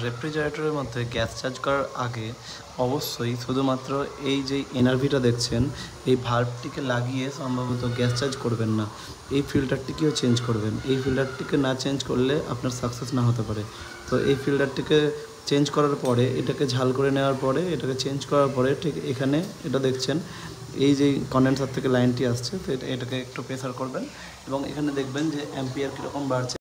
রেফ্রিজারেটরের মধ্যে gas charge করার আগে অবশ্যই শুধুমাত্র এই যে এনআরভিটা দেখছেন এই ভাল্বটিকে লাগিয়ে সম্ভবত গ্যাস চার্জ করবেন না, এই ফিল্টারটিকেও চেঞ্জ করবেন। এই ফিল্টারটিকে না চেঞ্জ করলে আপনার সাকসেস না হতে পারে। তো এই ফিল্টারটিকে চেঞ্জ করার পরে এটাকে ঝাল করে নেওয়ার পরে এটাকে চেঞ্জ করার পরে ঠিক এখানে এটা দেখছেন এই যে কন্ডেন্সার থেকে লাইনটি আসছে, তো এটাকে একটু প্রেসার করবেন এবং এখানে দেখবেন যে অ্যাম্পিয়ার কীরকম বাড়ছে।